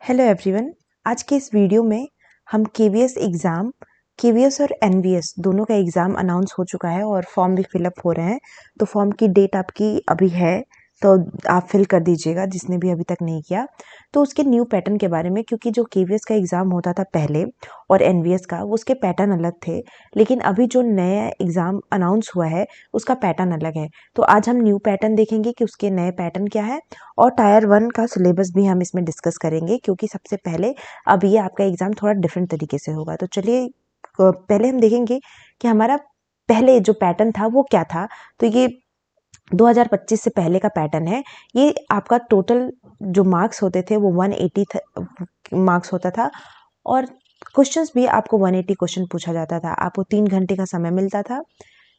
Hello everyone. आज के इस वीडियो में हम केवीएस और एनवीएस दोनों का एग्ज़ाम अनाउंस हो चुका है और फॉर्म भी फिलअप हो रहे हैं। तो फॉर्म की डेट आपकी अभी है, तो आप फिल कर दीजिएगा जिसने भी अभी तक नहीं किया। तो उसके न्यू पैटर्न के बारे में, क्योंकि जो केवीएस का एग्ज़ाम होता था पहले और एनवीएस का, उसके पैटर्न अलग थे, लेकिन अभी जो नया एग्ज़ाम अनाउंस हुआ है उसका पैटर्न अलग है। तो आज हम न्यू पैटर्न देखेंगे कि उसके नए पैटर्न क्या है, और टायर 1 का सिलेबस भी हम इसमें डिस्कस करेंगे, क्योंकि सबसे पहले अब ये आपका एग्ज़ाम थोड़ा डिफरेंट तरीके से होगा। तो चलिए पहले हम देखेंगे कि हमारा पहले जो पैटर्न था वो क्या था। तो ये 2025 से पहले का पैटर्न है। ये आपका टोटल जो मार्क्स होते थे वो 180 मार्क्स होता था, और क्वेश्चंस भी आपको 180 क्वेश्चन पूछा जाता था। आपको 3 घंटे का समय मिलता था।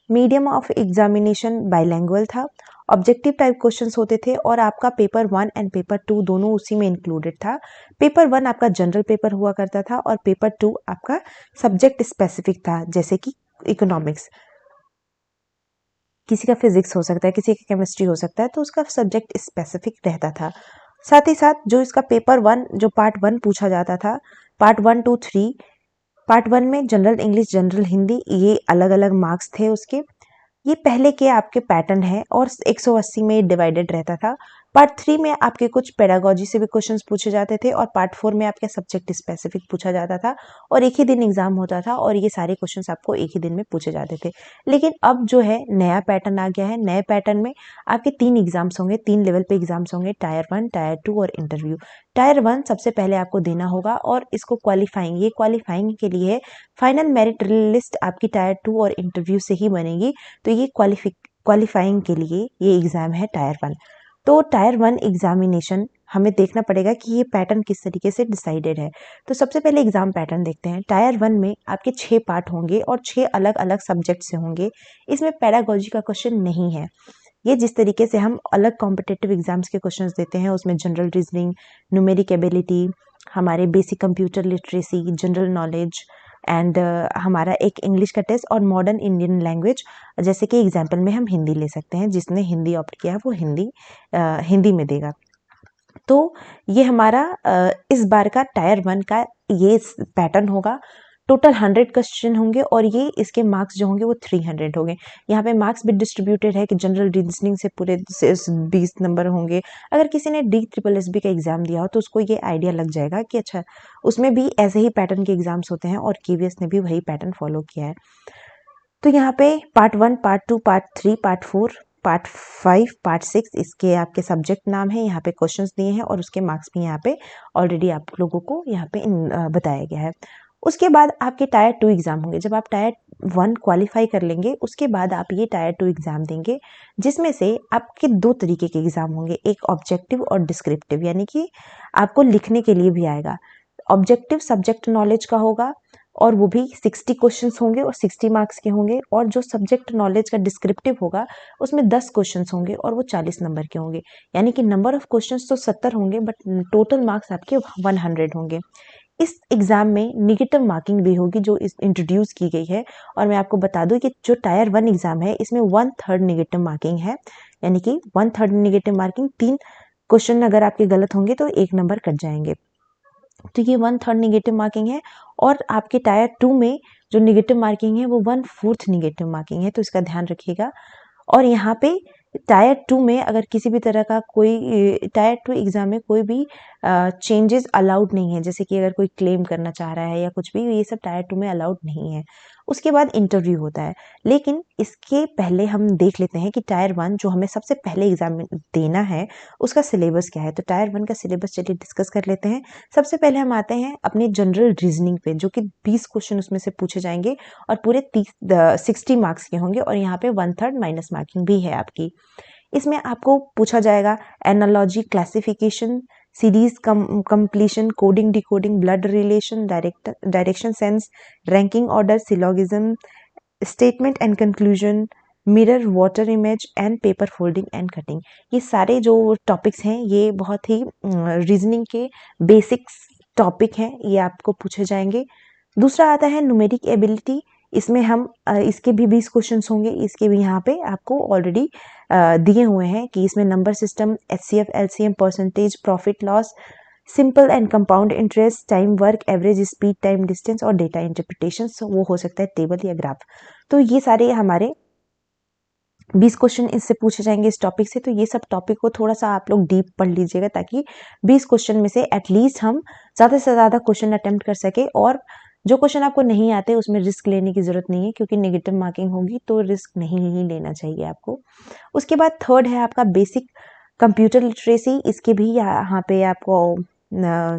मीडियम ऑफ एग्जामिनेशन बाइलैंग्वेज था। ऑब्जेक्टिव टाइप क्वेश्चंस होते थे, और आपका पेपर 1 एंड पेपर 2 दोनों उसी में इंक्लूडेड था। पेपर 1 आपका जनरल पेपर हुआ करता था, और पेपर 2 आपका सब्जेक्ट स्पेसिफिक था, जैसे कि इकोनॉमिक्स, किसी का फिजिक्स हो सकता है, किसी का केमिस्ट्री हो सकता है, तो उसका सब्जेक्ट स्पेसिफिक रहता था। साथ ही साथ जो इसका पेपर 1 जो पार्ट 1 पूछा जाता था, पार्ट 1 2 3, पार्ट 1 में जनरल इंग्लिश, जनरल हिंदी, ये अलग अलग मार्क्स थे उसके। ये पहले के आपके पैटर्न है और 180 में डिवाइडेड रहता था। पार्ट 3 में आपके कुछ पेडागोजी से भी क्वेश्चंस पूछे जाते थे, और पार्ट 4 में आपके सब्जेक्ट स्पेसिफिक पूछा जाता था, और एक ही दिन एग्जाम होता था, और ये सारे क्वेश्चंस आपको एक ही दिन में पूछे जाते थे। लेकिन अब जो है नया पैटर्न आ गया है। नए पैटर्न में आपके 3 एग्जाम्स होंगे, 3 लेवल पे एग्जाम्स होंगे, टायर 1, टायर 2 और इंटरव्यू। टायर 1 सबसे पहले आपको देना होगा, और इसको क्वालिफाइंग के लिए फाइनल मेरिट लिस्ट आपकी टायर 2 और इंटरव्यू से ही बनेगी। तो ये क्वालिफाइंग के लिए ये एग्ज़ाम है टायर 1। तो टायर 1 एग्जामिनेशन हमें देखना पड़ेगा कि ये पैटर्न किस तरीके से डिसाइडेड है। तो सबसे पहले एग्जाम पैटर्न देखते हैं। टायर 1 में आपके 6 पार्ट होंगे और 6 अलग अलग सब्जेक्ट से होंगे। इसमें पैडागोजी का क्वेश्चन नहीं है। ये जिस तरीके से हम अलग कॉम्पिटिटिव एग्जाम्स के क्वेश्चंस देते हैं, उसमें जनरल रीजनिंग, न्यूमेरिक एबिलिटी, हमारे basic computer literacy, general knowledge, and हमारा एक इंग्लिश का टेस्ट, और मॉडर्न इंडियन लैंग्वेज, जैसे कि एग्जाम्पल में हम हिंदी ले सकते हैं। जिसने हिंदी ऑप्ट किया है वो हिंदी में देगा। तो ये हमारा इस बार का टायर 1 का ये पैटर्न होगा। टोटल 100 क्वेश्चन होंगे, और ये इसके मार्क्स जो होंगे वो 300 होंगे। यहाँ पे मार्क्स भी डिस्ट्रीब्यूटेड है कि जनरल रीजनिंग से पूरे 20 नंबर होंगे। अगर किसी ने DSSB का एग्जाम दिया हो तो उसको ये आइडिया लग जाएगा कि अच्छा, उसमें भी ऐसे ही पैटर्न के एग्जाम्स होते हैं, और केवीएस ने भी वही पैटर्न फॉलो किया है। तो यहाँ पे part 1, part 2, part 3, part 4, part 5, part 6 इसके आपके सब्जेक्ट नाम है। यहाँ पे क्वेश्चंस दिए हैं, और उसके मार्क्स भी यहाँ पे ऑलरेडी आप लोगों को यहाँ पे बताया गया है। उसके बाद आपके टायर 2 एग्जाम होंगे। जब आप टायर 1 क्वालिफाई कर लेंगे, उसके बाद आप ये टायर 2 एग्जाम देंगे, जिसमें से आपके 2 तरीके के एग्जाम होंगे, एक ऑब्जेक्टिव और डिस्क्रिप्टिव, यानी कि आपको लिखने के लिए भी आएगा। ऑब्जेक्टिव सब्जेक्ट नॉलेज का होगा, और वो भी 60 क्वेश्चंस होंगे और 60 मार्क्स के होंगे। और जो सब्जेक्ट नॉलेज का डिस्क्रिप्टिव होगा उसमें 10 क्वेश्चंस होंगे, और वो 40 नंबर के होंगे। यानी कि नंबर ऑफ क्वेश्चंस तो 70 होंगे, बट टोटल मार्क्स आपके 100 होंगे। इस एग्जाम में निगेटिव मार्किंग भी होगी, जो इंट्रोड्यूस की गई है। और मैं आपको बता दूं कि जो टायर 1 एग्जाम है इसमें 1/3 निगेटिव मार्किंग है, यानी कि 1/3 निगेटिव मार्किंग। 3 क्वेश्चन अगर आपके गलत होंगे तो 1 नंबर कट जाएंगे। तो ये 1/3 निगेटिव मार्किंग है। और आपके टायर 2 में जो निगेटिव मार्किंग है वो 1/4 निगेटिव मार्किंग है, तो इसका ध्यान रखिएगा। और यहाँ पे टायर 2 में अगर किसी भी तरह का टायर 2 एग्जाम में कोई भी चेंजेस अलाउड नहीं है, जैसे कि अगर कोई क्लेम करना चाह रहा है या कुछ भी, ये सब टायर 2 में अलाउड नहीं है। उसके बाद इंटरव्यू होता है। लेकिन इसके पहले हम देख लेते हैं कि टायर 1 जो हमें सबसे पहले एग्जाम देना है उसका सिलेबस क्या है। तो टायर 1 का सिलेबस चलिए डिस्कस कर लेते हैं। सबसे पहले हम आते हैं अपने जनरल रीजनिंग पे, जो कि 20 क्वेश्चन उसमें से पूछे जाएंगे, और पूरे 60 मार्क्स के होंगे, और यहाँ पे 1/3 माइनस मार्किंग भी है आपकी। इसमें आपको पूछा जाएगा analogy, classification, series completion, coding decoding, blood relation, direction sense, ranking order, syllogism, statement and conclusion, mirror, water image, and paper folding and cutting. ये सारे जो टॉपिक्स हैं ये बहुत ही रीजनिंग के बेसिक्स टॉपिक हैं, ये आपको पूछे जाएंगे। दूसरा आता है न्यूमेरिक एबिलिटी। इसमें हम इसके भी 20 क्वेश्चंस होंगे। इसके भी यहाँ पे आपको ऑलरेडी दिए हुए हैं कि इसमें number system, HCF, LCM, percentage, profit loss, simple and compound interest, time work, average speed, time distance और डेटा इंटरप्रिटेशन, वो हो सकता है टेबल या ग्राफ। तो ये सारे हमारे 20 क्वेश्चन इससे पूछे जाएंगे इस टॉपिक से। तो ये सब टॉपिक को थोड़ा सा आप लोग डीप पढ़ लीजिएगा ताकि 20 क्वेश्चन में से एटलीस्ट हम ज़्यादा से ज़्यादा क्वेश्चन अटेम्प्ट कर सके। और जो क्वेश्चन आपको नहीं आते उसमें रिस्क लेने की ज़रूरत नहीं है, क्योंकि नेगेटिव मार्किंग होगी तो रिस्क नहीं ही लेना चाहिए आपको। उसके बाद थर्ड है आपका बेसिक कंप्यूटर लिटरेसी। इसके भी यहाँ पे आपको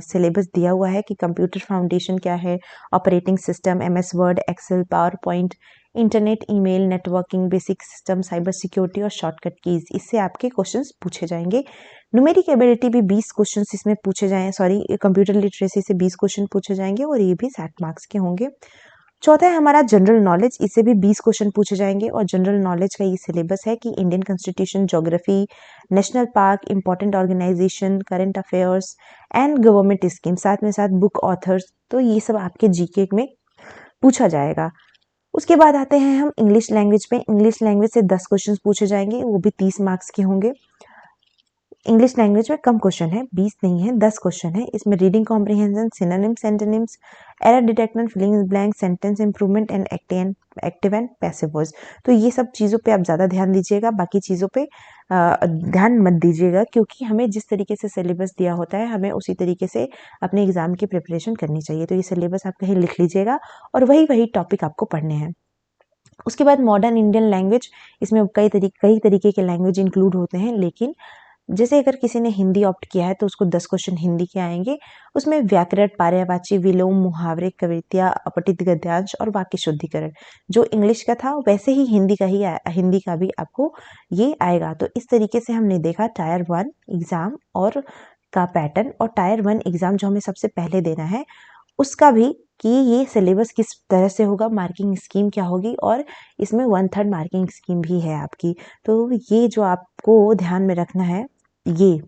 सिलेबस दिया हुआ है कि कंप्यूटर फाउंडेशन क्या है, operating system, MS Word, Excel, PowerPoint, internet, email, networking, basic system, cyber security और शॉर्टकट कीज। इससे आपके क्वेश्चंस पूछे जाएंगे। न्यूमेरिक एबिलिटी भी 20 क्वेश्चंस इसमें पूछे जाएं, कंप्यूटर लिटरेसी से 20 क्वेश्चन पूछे जाएंगे और ये भी 60 मार्क्स के होंगे। चौथा है हमारा जनरल नॉलेज। इससे भी 20 क्वेश्चन पूछे जाएंगे और जनरल नॉलेज का ये सिलेबस है कि Indian constitution, geography, national park, important organisation, current affairs and government scheme, साथ में साथ बुक ऑथर्स। तो ये सब आपके जीके में पूछा जाएगा। उसके बाद आते हैं हम इंग्लिश लैंग्वेज पे। इंग्लिश लैंग्वेज से 10 क्वेश्चन पूछे जाएंगे, वो भी 30 मार्क्स के होंगे। इंग्लिश लैंग्वेज में कम क्वेश्चन है, 20 नहीं है, 10 क्वेश्चन है। इसमें reading comprehension, synonyms, antonyms, error detection, filling in blank, sentence improvement and active and passive voice. तो ये सब चीज़ों पे आप ज़्यादा ध्यान दीजिएगा, बाकी चीज़ों पे ध्यान मत दीजिएगा, क्योंकि हमें जिस तरीके से सिलेबस दिया होता है हमें उसी तरीके से अपने एग्जाम की प्रिपरेशन करनी चाहिए। तो ये सिलेबस आप कहीं लिख लीजिएगा और वही टॉपिक आपको पढ़ने हैं। उसके बाद मॉडर्न इंडियन लैंग्वेज। इसमें कई तरीके के लैंग्वेज इंक्लूड होते हैं, लेकिन जैसे अगर किसी ने हिंदी ऑप्ट किया है तो उसको 10 क्वेश्चन हिंदी के आएंगे। उसमें व्याकरण, पर्यायवाची, विलोम, मुहावरे, कवित्या, अपठित गद्यांश और वाक्य शुद्धिकरण। जो इंग्लिश का था वैसे ही हिंदी का भी आपको ये आएगा। तो इस तरीके से हमने देखा टायर 1 एग्जाम और का पैटर्न, और टायर 1 एग्जाम जो हमें सबसे पहले देना है उसका भी, कि ये सिलेबस किस तरह से होगा, मार्किंग स्कीम क्या होगी, और इसमें 1/3 मार्किंग स्कीम भी है आपकी। तो ये जो आपको ध्यान में रखना है, ये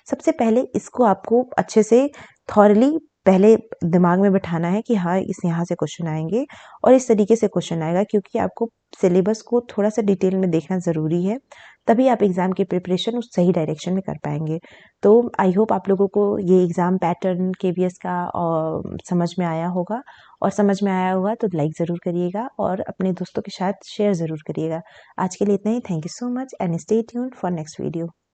सबसे पहले इसको आपको अच्छे से थॉरली पहले दिमाग में बिठाना है कि हाँ इस यहाँ से क्वेश्चन आएंगे और इस तरीके से क्वेश्चन आएगा, क्योंकि आपको सिलेबस को थोड़ा सा डिटेल में देखना ज़रूरी है, तभी आप एग्ज़ाम की प्रिपरेशन उस सही डायरेक्शन में कर पाएंगे। तो आई होप आप लोगों को ये एग्ज़ाम पैटर्न केवीएस का समझ में आया होगा, और समझ में आया होगा तो लाइक ज़रूर करिएगा और अपने दोस्तों के साथ शेयर ज़रूर करिएगा। आज के लिए इतना ही। Thank you so much and stay tuned for next video.